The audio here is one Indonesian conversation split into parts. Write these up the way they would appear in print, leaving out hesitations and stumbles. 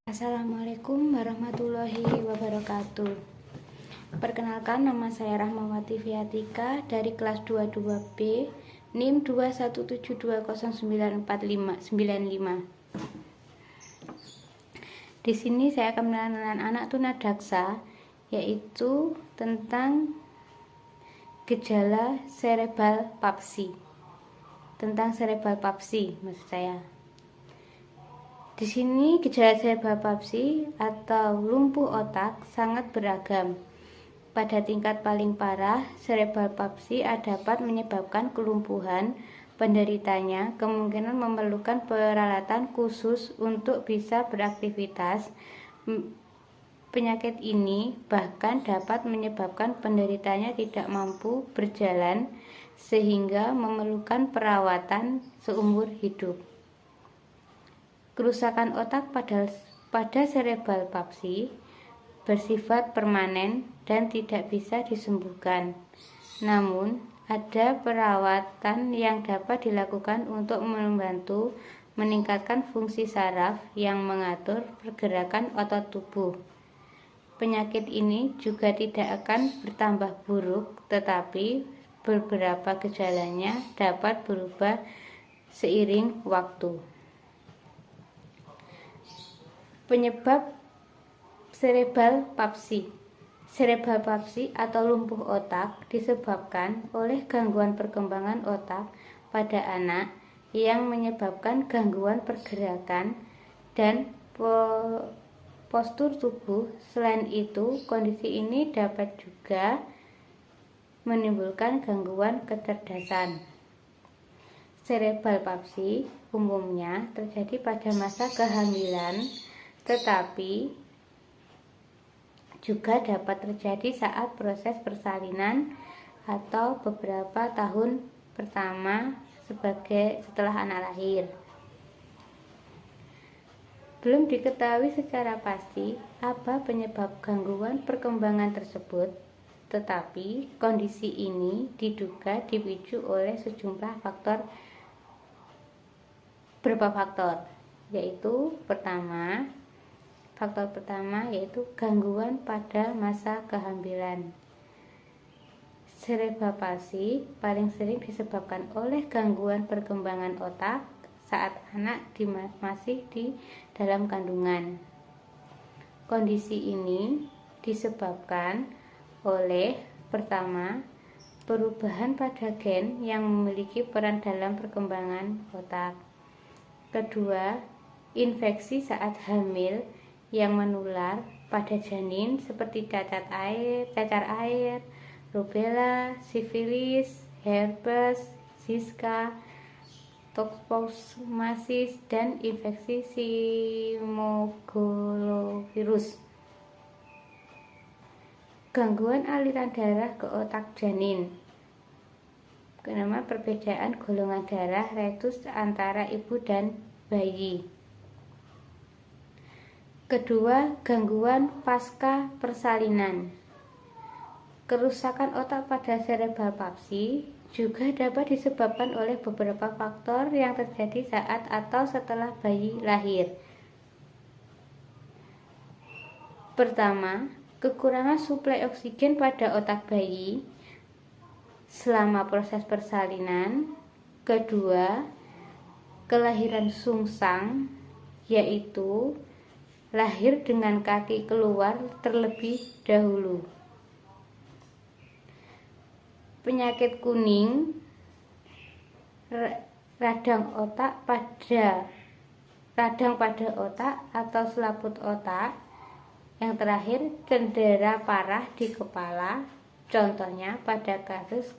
Assalamualaikum warahmatullahi wabarakatuh. Perkenalkan, nama saya Rahmawati Fiatika dari kelas 22B, NIM 217209495. Di sini saya akan menerangkan anak tunadaksa, yaitu tentang gejala cerebral palsy. Maksud saya. Di sini gejala cerebral palsy atau lumpuh otak sangat beragam. Pada tingkat paling parah, cerebral palsy dapat menyebabkan kelumpuhan. Penderitanya kemungkinan memerlukan peralatan khusus untuk bisa beraktivitas. Penyakit ini bahkan dapat menyebabkan penderitanya tidak mampu berjalan sehingga memerlukan perawatan seumur hidup. Kerusakan otak pada cerebral palsy bersifat permanen dan tidak bisa disembuhkan. Namun, ada perawatan yang dapat dilakukan untuk membantu meningkatkan fungsi saraf yang mengatur pergerakan otot tubuh. Penyakit ini juga tidak akan bertambah buruk, tetapi beberapa gejalanya dapat berubah seiring waktu. Penyebab cerebral palsy. Cerebral palsy atau lumpuh otak disebabkan oleh gangguan perkembangan otak pada anak yang menyebabkan gangguan pergerakan dan postur tubuh. Selain itu, kondisi ini dapat juga menimbulkan gangguan kecerdasan. Cerebral palsy umumnya terjadi pada masa kehamilan, tetapi juga dapat terjadi saat proses persalinan atau beberapa tahun pertama setelah anak lahir. Belum diketahui secara pasti apa penyebab gangguan perkembangan tersebut, tetapi kondisi ini diduga dipicu oleh sejumlah faktor, yaitu faktor pertama yaitu gangguan pada masa kehamilan. Cerebral palsy paling sering disebabkan oleh gangguan perkembangan otak saat anak masih di dalam kandungan. Kondisi ini disebabkan oleh pertama, perubahan pada gen yang memiliki peran dalam perkembangan otak. Kedua, infeksi saat hamil yang menular pada janin seperti cacar air, rubella, sifilis, herpes, Zika, toxoplasmosis, dan infeksi cytomegalovirus. Gangguan aliran darah ke otak janin. Karena perbedaan golongan darah retus antara ibu dan bayi. Kedua, gangguan pasca persalinan. Kerusakan otak pada cerebral palsy juga dapat disebabkan oleh beberapa faktor yang terjadi saat atau setelah bayi lahir. Pertama, kekurangan suplai oksigen pada otak bayi selama proses persalinan. Kedua, kelahiran sungsang, yaitu lahir dengan kaki keluar terlebih dahulu. Penyakit kuning, radang pada otak atau selaput otak. Yang terakhir, cedera parah di kepala, contohnya pada kasus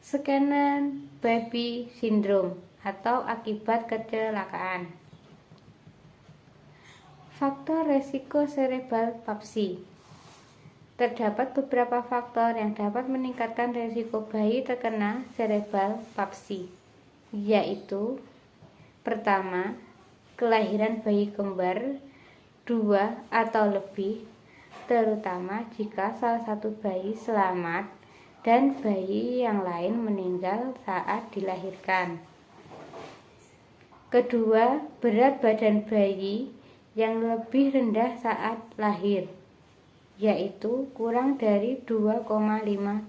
Shannon baby syndrome atau akibat kecelakaan. Faktor resiko cerebral palsy. Terdapat beberapa faktor yang dapat meningkatkan risiko bayi terkena cerebral palsy, yaitu pertama, kelahiran bayi kembar 2 atau lebih, terutama jika salah satu bayi selamat dan bayi yang lain meninggal saat dilahirkan. Kedua, berat badan bayi yang lebih rendah saat lahir, yaitu kurang dari 2,5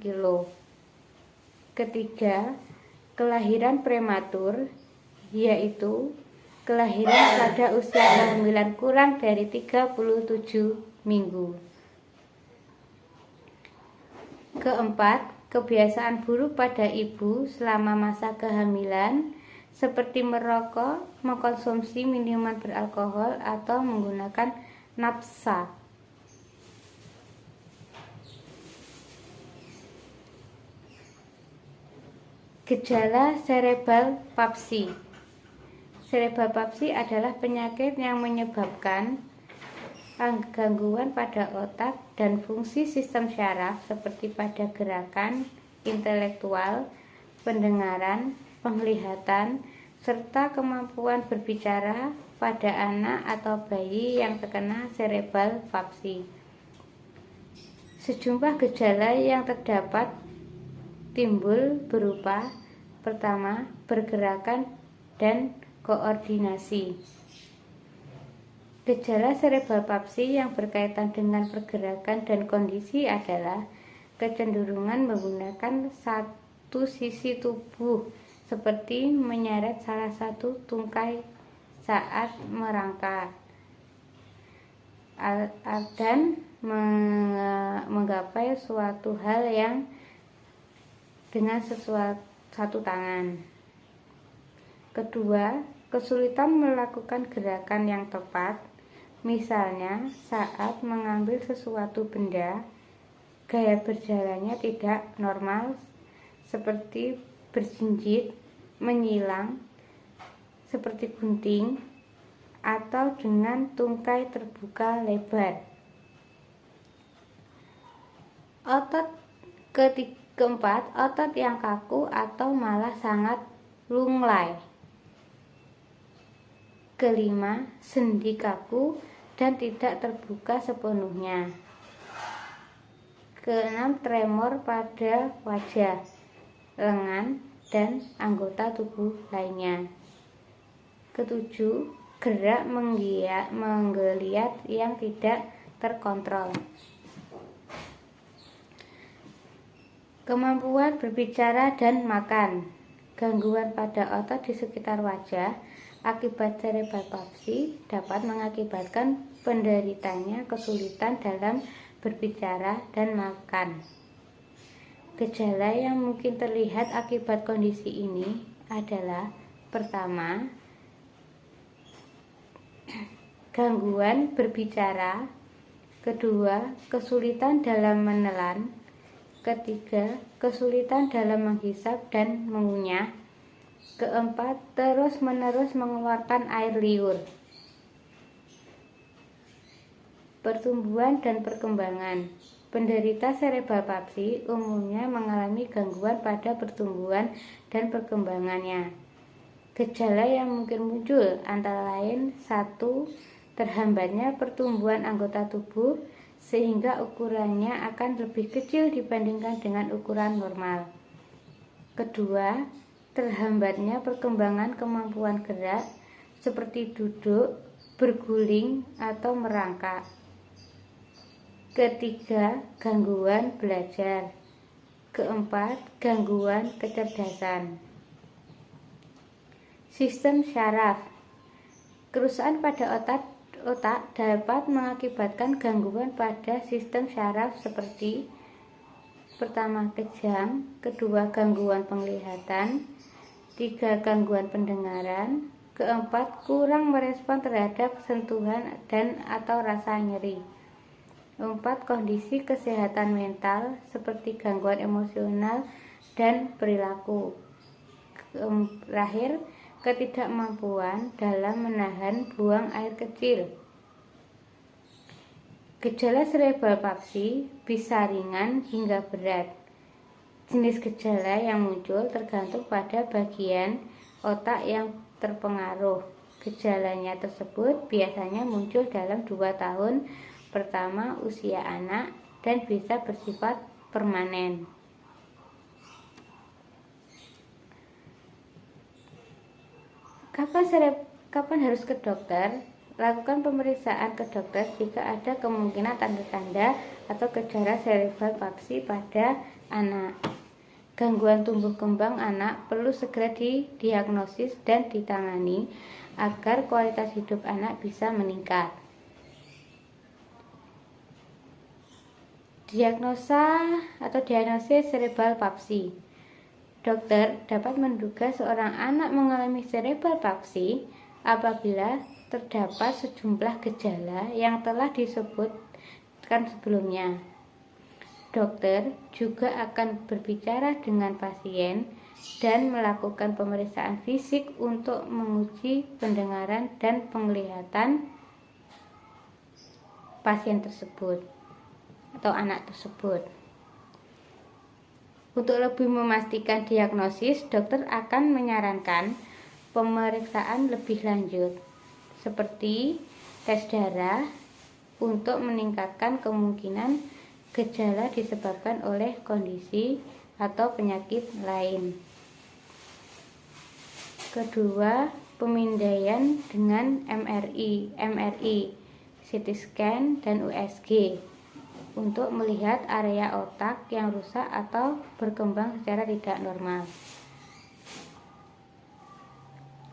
kilo. Ketiga, kelahiran prematur, yaitu kelahiran pada usia kehamilan kurang dari 37 minggu. Keempat, kebiasaan buruk pada ibu selama masa kehamilan, seperti merokok, mengkonsumsi minuman beralkohol, atau menggunakan nafsa. Gejala cerebral palsy. Cerebral palsy adalah penyakit yang menyebabkan gangguan pada otak dan fungsi sistem syaraf seperti pada gerakan, intelektual, pendengaran, penglihatan, serta kemampuan berbicara pada anak atau bayi yang terkena cerebral palsy. Sejumlah gejala yang terdapat timbul berupa pertama, pergerakan dan koordinasi. Gejala cerebral palsy yang berkaitan dengan pergerakan dan kondisi adalah kecenderungan menggunakan satu sisi tubuh seperti menyeret salah satu tungkai saat merangkak dan menggapai suatu hal yang dengan satu tangan. Kedua, kesulitan melakukan gerakan yang tepat, misalnya saat mengambil sesuatu benda, gaya berjalannya tidak normal seperti berjinjit, menyilang, seperti gunting, atau dengan tungkai terbuka lebar. Keempat, otot yang kaku atau malah sangat lunglai. Kelima, sendi kaku dan tidak terbuka sepenuhnya. Keenam, tremor pada wajah, lengan, dan anggota tubuh lainnya. Ketujuh, gerak menggeliat yang tidak terkontrol. Kemampuan berbicara dan makan. Gangguan pada otot di sekitar wajah akibat cerebral palsy dapat mengakibatkan penderitanya kesulitan dalam berbicara dan makan. Gejala yang mungkin terlihat akibat kondisi ini adalah pertama, gangguan berbicara. Kedua, kesulitan dalam menelan. Ketiga, kesulitan dalam menghisap dan mengunyah. Keempat, terus-menerus mengeluarkan air liur. Pertumbuhan dan perkembangan. Penderita cerebral palsy umumnya mengalami gangguan pada pertumbuhan dan perkembangannya. Gejala yang mungkin muncul antara lain 1. Terhambatnya pertumbuhan anggota tubuh sehingga ukurannya akan lebih kecil dibandingkan dengan ukuran normal. Kedua, terhambatnya perkembangan kemampuan gerak seperti duduk, berguling, atau merangkak. Ketiga, gangguan belajar. Keempat, gangguan kecerdasan. Sistem syaraf. Kerusakan pada otak dapat mengakibatkan gangguan pada sistem syaraf seperti pertama, kejang, kedua, gangguan penglihatan, 3, gangguan pendengaran, keempat, kurang merespon terhadap sentuhan dan atau rasa nyeri. 4, kondisi kesehatan mental seperti gangguan emosional dan perilaku. Terakhir, ketidakmampuan dalam menahan buang air kecil. Gejala cerebral palsy bisa ringan hingga berat. Jenis gejala yang muncul tergantung pada bagian otak yang terpengaruh. Gejalanya tersebut biasanya muncul dalam 2 tahun pertama usia anak dan bisa bersifat permanen. Kapan harus ke dokter? Lakukan pemeriksaan ke dokter jika ada kemungkinan tanda-tanda atau gejala cerebral palsy pada anak. Gangguan tumbuh kembang anak perlu segera didiagnosis dan ditangani agar kualitas hidup anak bisa meningkat. Diagnosis cerebral palsy. Dokter dapat menduga seorang anak mengalami cerebral palsy apabila terdapat sejumlah gejala yang telah disebutkan sebelumnya. Dokter juga akan berbicara dengan pasien dan melakukan pemeriksaan fisik untuk menguji pendengaran dan penglihatan pasien tersebut atau anak tersebut. Untuk lebih memastikan diagnosis, dokter akan menyarankan pemeriksaan lebih lanjut, seperti tes darah untuk meningkatkan kemungkinan gejala disebabkan oleh kondisi atau penyakit lain. Kedua, pemindaian dengan MRI, CT scan, dan USG untuk melihat area otak yang rusak atau berkembang secara tidak normal.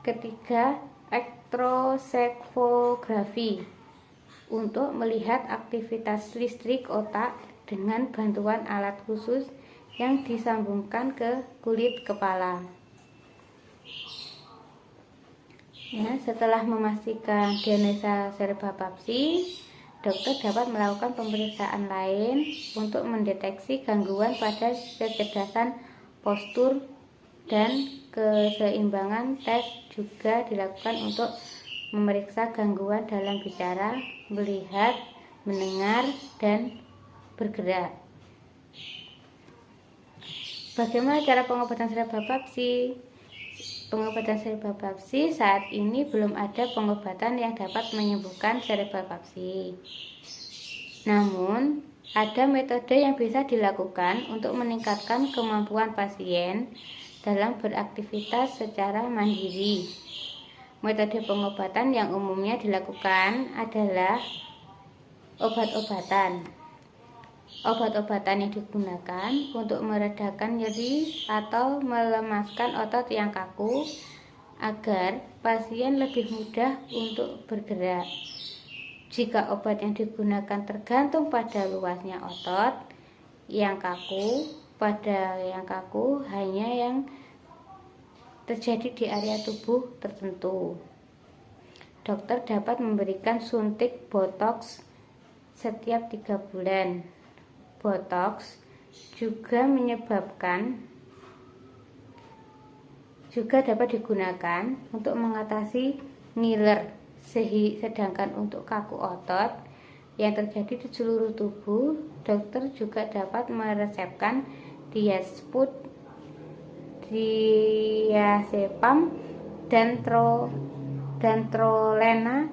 Ketiga, elektroensephalografi untuk melihat aktivitas listrik otak dengan bantuan alat khusus yang disambungkan ke kulit kepala. Setelah memastikan diagnosa cerebral palsy, dokter dapat melakukan pemeriksaan lain untuk mendeteksi gangguan pada kecerdasan postur dan keseimbangan. Tes juga dilakukan untuk memeriksa gangguan dalam bicara, melihat, mendengar, dan bergerak. Bagaimana cara pengobatan cerebral palsy? Pengobatan cerebral palsy saat ini belum ada pengobatan yang dapat menyembuhkan cerebral palsy. Namun, ada metode yang bisa dilakukan untuk meningkatkan kemampuan pasien dalam beraktivitas secara mandiri. Metode pengobatan yang umumnya dilakukan adalah obat-obatan. Obat-obatan yang digunakan untuk meredakan nyeri atau melemaskan otot yang kaku agar pasien lebih mudah untuk bergerak. Jika obat yang digunakan tergantung pada luasnya otot yang kaku, hanya yang terjadi di area tubuh tertentu. Dokter dapat memberikan suntik botox setiap 3 bulan. Botox juga dapat digunakan untuk mengatasi ngiler, sedangkan untuk kaku otot yang terjadi di seluruh tubuh, dokter juga dapat meresepkan diazepam, dantrolena,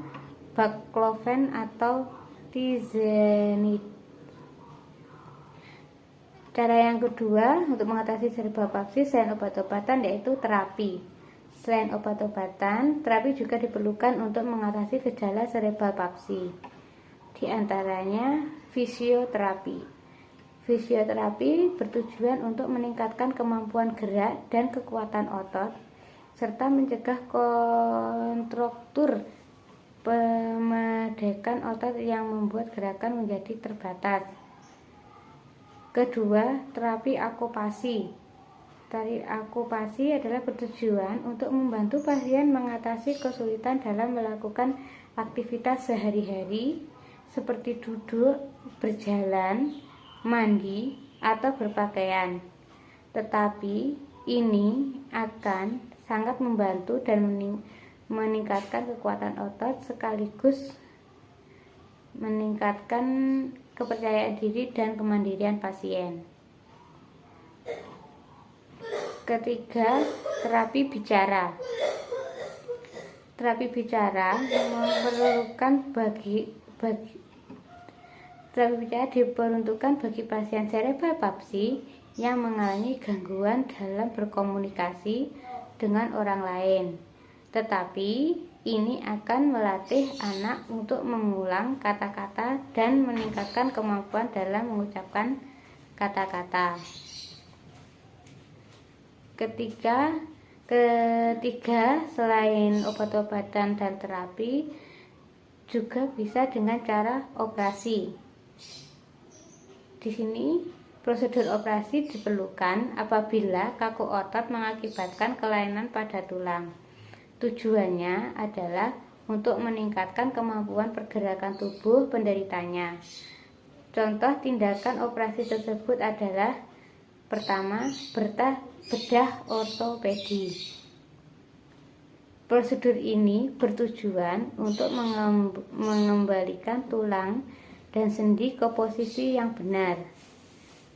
baclofen, atau tizanid. Cara yang kedua untuk mengatasi cerebral palsy selain obat-obatan yaitu terapi. Selain obat-obatan, terapi juga diperlukan untuk mengatasi gejala cerebral palsy. Di antaranya fisioterapi. Fisioterapi bertujuan untuk meningkatkan kemampuan gerak dan kekuatan otot serta mencegah kontraktur pemedekan otot yang membuat gerakan menjadi terbatas. Kedua, terapi akupasi. Terapi akupasi adalah bertujuan untuk membantu pasien mengatasi kesulitan dalam melakukan aktivitas sehari-hari seperti duduk, berjalan, mandi, atau berpakaian. Tetapi ini akan sangat membantu dan meningkatkan kekuatan otot sekaligus meningkatkan kepercayaan diri dan kemandirian pasien. Ketiga, terapi bicara. Terapi bicara diperuntukkan bagi pasien cerebral palsy yang mengalami gangguan dalam berkomunikasi dengan orang lain. Tetapi ini akan melatih anak untuk mengulang kata-kata dan meningkatkan kemampuan dalam mengucapkan kata-kata. Ketiga, selain obat-obatan dan terapi, juga bisa dengan cara operasi. Di sini, prosedur operasi diperlukan apabila kaku otot mengakibatkan kelainan pada tulang. Tujuannya adalah untuk meningkatkan kemampuan pergerakan tubuh penderitanya. Contoh tindakan operasi tersebut adalah: pertama, bedah ortopedi. Prosedur ini bertujuan untuk mengembalikan tulang dan sendi ke posisi yang benar.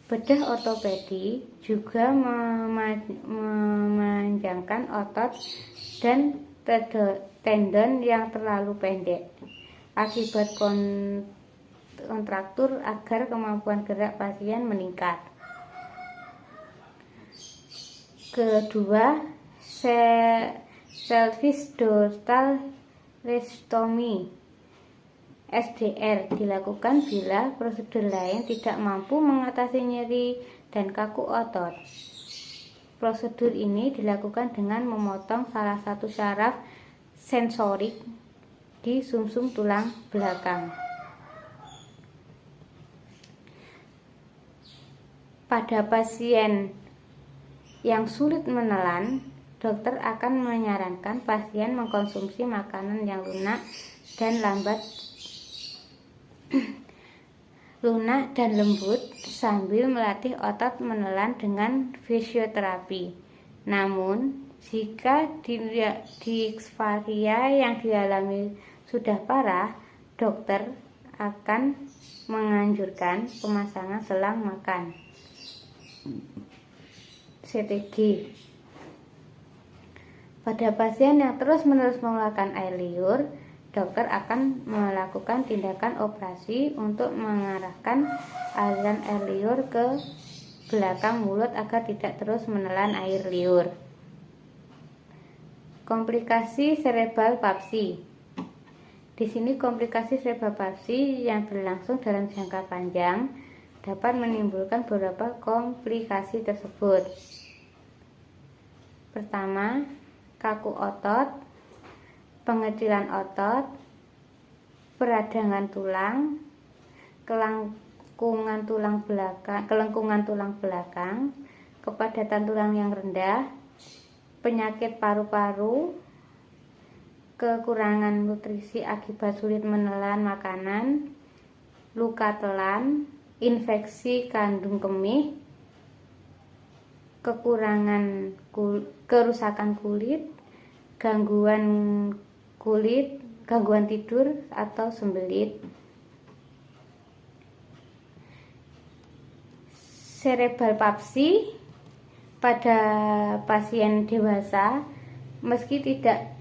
Bedah ortopedi juga memanjangkan otot dan tendon yang terlalu pendek akibat kontraktur agar kemampuan gerak pasien meningkat. Kedua, pelvis dorsal rhizotomy (SDR) dilakukan bila prosedur lain tidak mampu mengatasi nyeri dan kaku otot. Prosedur ini dilakukan dengan memotong salah satu syaraf sensorik di sumsum tulang belakang. Pada pasien yang sulit menelan, dokter akan menyarankan pasien mengkonsumsi makanan yang lunak dan lembut sambil melatih otot menelan dengan fisioterapi. Namun, jika disfagia yang dialami sudah parah, dokter akan menganjurkan pemasangan selang makan (CTG). Pada pasien yang terus-menerus mengeluarkan air liur, dokter akan melakukan tindakan operasi untuk mengarahkan aliran air liur ke belakang mulut agar tidak terus menelan air liur. Komplikasi cerebral palsy. Di sini komplikasi cerebral palsy yang berlangsung dalam jangka panjang dapat menimbulkan beberapa komplikasi tersebut. Pertama, kaku otot, pengecilan otot, peradangan tulang, kelengkungan tulang belakang, kepadatan tulang yang rendah, penyakit paru-paru, kekurangan nutrisi akibat sulit menelan makanan, luka telan, infeksi kandung kemih, kerusakan kulit, gangguan tidur atau sembelit. Cerebral palsy pada pasien dewasa meski pada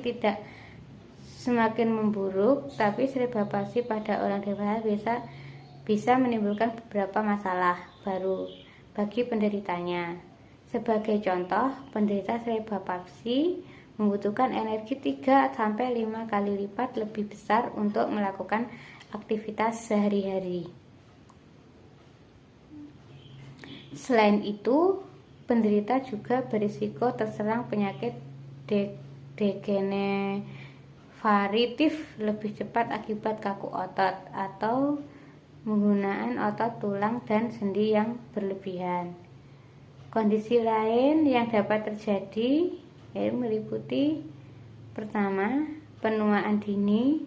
tidak semakin memburuk, tapi cerebral palsy pada orang dewasa bisa menimbulkan beberapa masalah baru bagi penderitanya. Sebagai contoh, penderita cerebral palsy membutuhkan energi 3-5 kali lipat lebih besar untuk melakukan aktivitas sehari-hari. Selain itu, penderita juga berisiko terserang penyakit degeneratif lebih cepat akibat kaku otot atau penggunaan otot tulang dan sendi yang berlebihan. Kondisi lain yang dapat terjadi meliputi: pertama, penuaan dini,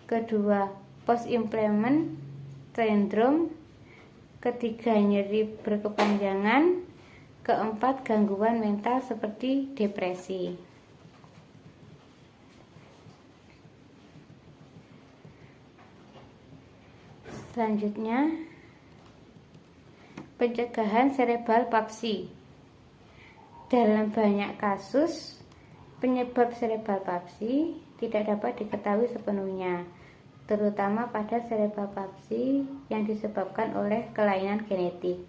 kedua, post-implant syndrome, ketiga, nyeri berkepanjangan, keempat, gangguan mental seperti depresi. Selanjutnya, pencegahan cerebral palsy. Dalam banyak kasus, penyebab cerebral palsy tidak dapat diketahui sepenuhnya, terutama pada cerebral palsy yang disebabkan oleh kelainan genetik.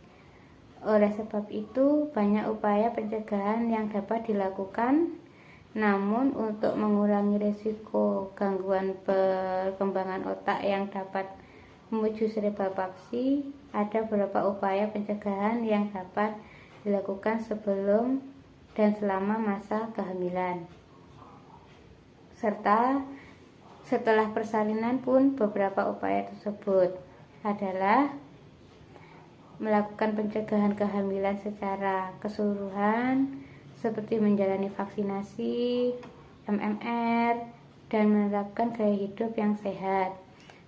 Oleh sebab itu, banyak upaya pencegahan yang dapat dilakukan. Namun, untuk mengurangi risiko gangguan perkembangan otak yang dapat menuju cerebral palsy, ada beberapa upaya pencegahan yang dapat dilakukan sebelum dan selama masa kehamilan, serta setelah persalinan pun. Beberapa upaya tersebut adalah melakukan pencegahan kehamilan secara keseluruhan, seperti menjalani vaksinasi, MMR, dan menerapkan gaya hidup yang sehat,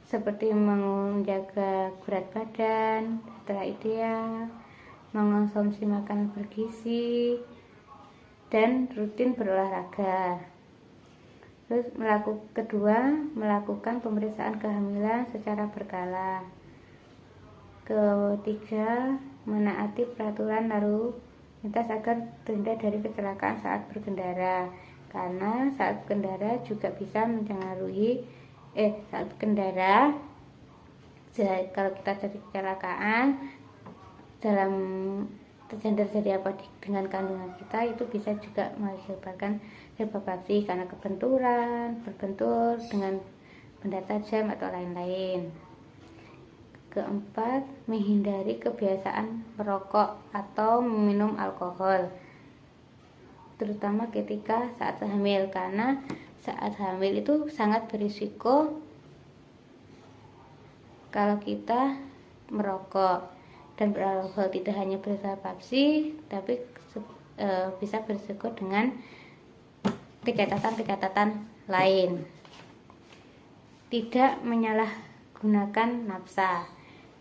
seperti menjaga berat badan secara ideal, mengonsumsi makanan bergizi, dan rutin berolahraga. Terus melakukan pemeriksaan kehamilan secara berkala. Ketiga, menaati peraturan lalu lintas agar terhindar dari kecelakaan saat berkendara, karena saat berkendara juga bisa mengaruhi saat berkendara, kalau kita terjadi kecelakaan dalam terjadi apa dengan kandungan kita, itu bisa juga mengakibatkan cerebral palsy karena berbentur dengan benda tajam atau lain-lain. Keempat, menghindari kebiasaan merokok atau meminum alkohol, terutama ketika saat hamil, karena saat hamil itu sangat berisiko kalau kita merokok dan beralkohol. Tidak hanya cerebral palsy, tapi bisa berisiko dengan kecacatan lain. Tidak menyalahgunakan nafsa,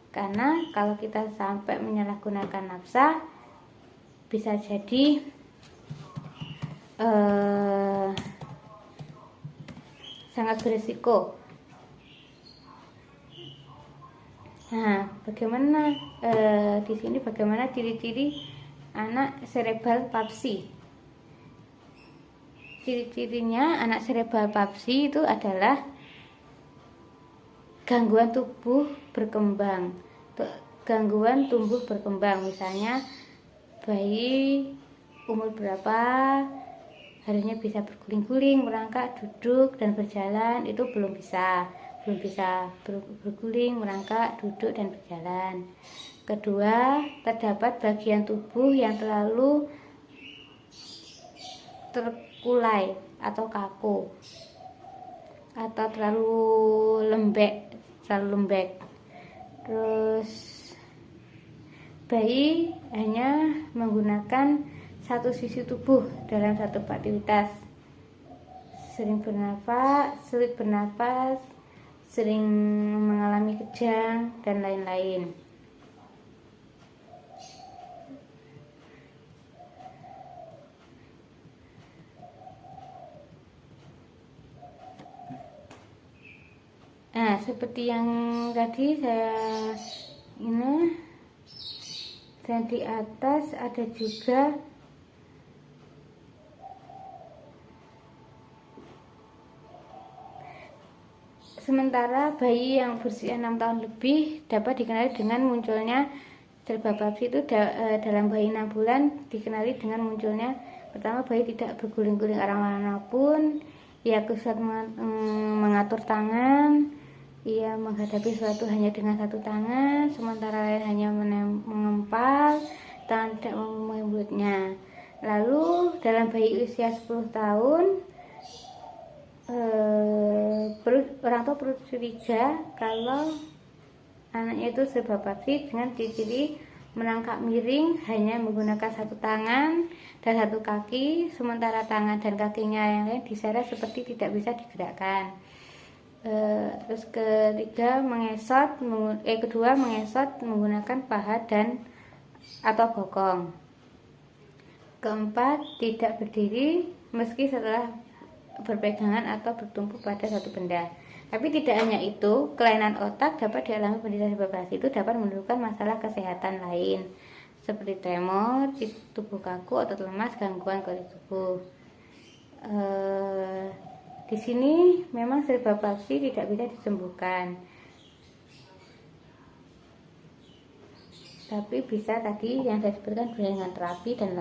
karena kalau kita sampai menyalahgunakan nafsa, bisa jadi sangat berisiko. Nah, bagaimana di sini bagaimana ciri-ciri anak cerebral palsy? Ciri-cirinya anak cerebral palsy itu adalah gangguan tumbuh berkembang. Misalnya bayi umur berapa harusnya bisa berguling-guling, merangkak, duduk, dan berjalan, itu belum bisa berguling, merangkak, duduk, dan berjalan. Kedua, terdapat bagian tubuh yang terlalu terkulai atau kaku, atau terlalu lembek. Terus bayi hanya menggunakan satu sisi tubuh dalam satu aktivitas, sulit bernafas, sering mengalami kejang, dan lain-lain. Nah, seperti yang tadi dan di atas ada juga sementara bayi yang berusia 6 tahun lebih dapat dikenali dengan munculnya cerebral palsy itu dalam bayi 6 bulan dikenali dengan munculnya, pertama, bayi tidak berguling-guling arah manapun, ia kesulitan mengatur tangan, ia menghadapi sesuatu hanya dengan satu tangan, sementara lain hanya mengempal, tangan tidak memenuhi mulutnya. Lalu dalam bayi usia 10 tahun, orang tua perlu curiga kalau anaknya itu cerebral palsy dengan ciri merangkak miring, hanya menggunakan satu tangan dan satu kaki, sementara tangan dan kakinya yang lain diseret seperti tidak bisa digerakkan. Terus kedua mengesot menggunakan paha dan atau bokong. Keempat, tidak berdiri meski setelah berpegangan atau bertumpu pada satu benda. Tapi tidak hanya itu, kelainan otak dapat dialami penderita cerebral palsy itu dapat menimbulkan masalah kesehatan lain seperti tremor, tubuh kaku, otot lemas, gangguan kulit tubuh. Di sini memang cerebral palsy tidak bisa disembuhkan, tapi bisa tadi yang saya sebutkan dengan terapi dan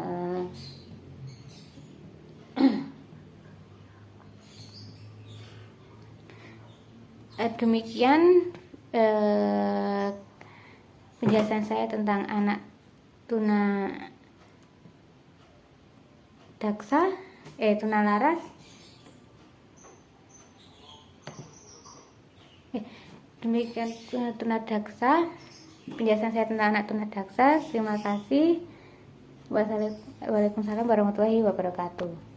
demikian penjelasan saya tentang anak tunalaras. Demikian tunadaksa, penjelasan saya tentang anak tunadaksa. Terima kasih. Waalaikumsalam warahmatullahi wabarakatuh.